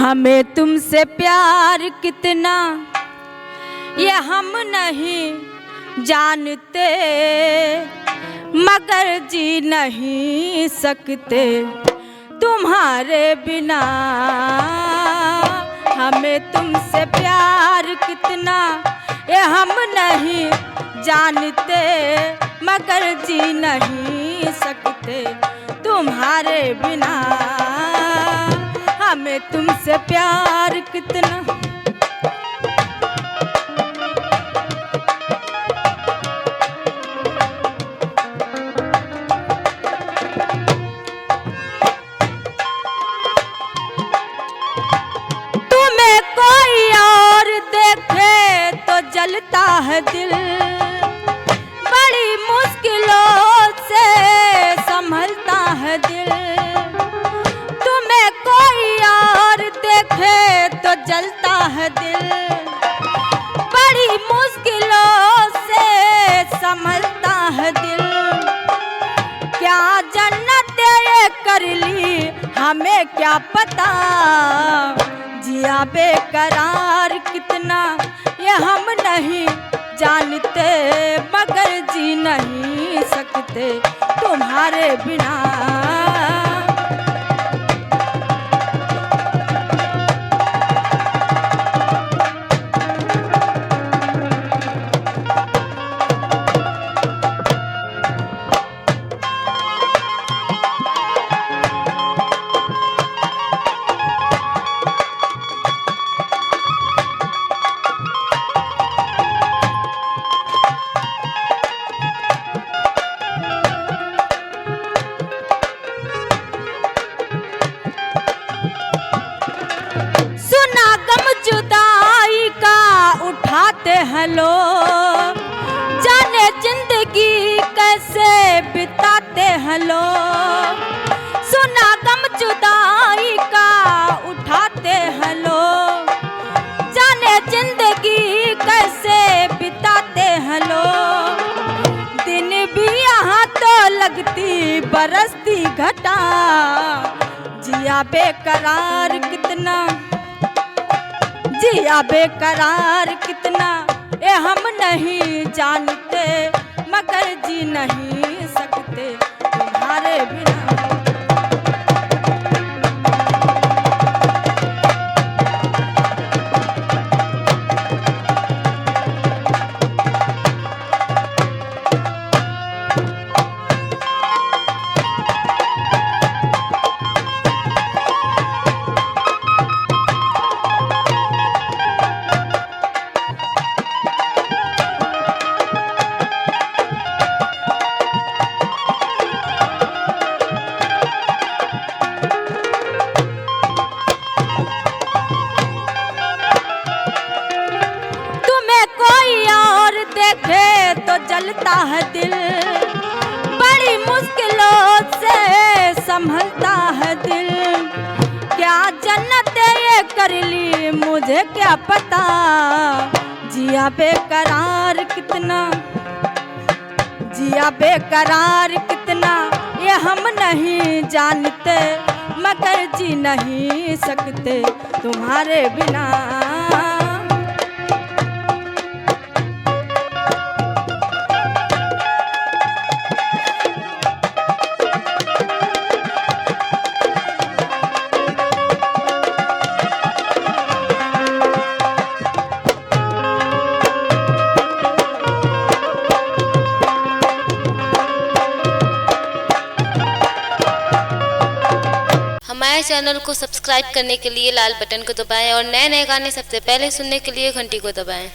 हमें तुमसे प्यार कितना ये हम नहीं जानते, मगर जी नहीं सकते तुम्हारे बिना। हमें तुमसे प्यार कितना ये हम नहीं जानते, मगर जी नहीं सकते तुम्हारे बिना। हमें तुमसे प्यार कितना। तुम्हें कोई और देखे तो जलता है दिल, बड़ी मुश्किलों से संभलता है दिल। तुम्हें कोई और देखे तो जलता है दिल, बड़ी मुश्किलों से संभलता है दिल। क्या जन्नत ये कर ली हमें क्या पता, जिया बेकरार कितना ये हम नहीं जानते, मगर जी नहीं सकते तुम्हारे बिना। सुना गम जुदाई का उठाते हैं लोग, जाने जिंदगी कैसे बिताते हैं लोग। सुना गम जुदाई का उठाते हैं लोग, जाने जिंदगी कैसे बिताते हैं लोग। दिन भी यहाँ तो लगती बरसती घटा, जिया बेकरार कितना, जिया बेकरार कितना ये हम नहीं जानते, मगर जी नहीं सकते तुम्हारे बिना। देखे तो जलता है दिल, बड़ी मुश्किलों से संभलता है दिल। क्या जन्नत ये कर ली मुझे क्या पता, जिया बेकरार कितना, जिया बेकरार कितना ये हम नहीं जानते, मगर जी नहीं सकते तुम्हारे बिना। हमारे चैनल को सब्सक्राइब करने के लिए लाल बटन को दबाएं और नए नए गाने सबसे पहले सुनने के लिए घंटी को दबाएं।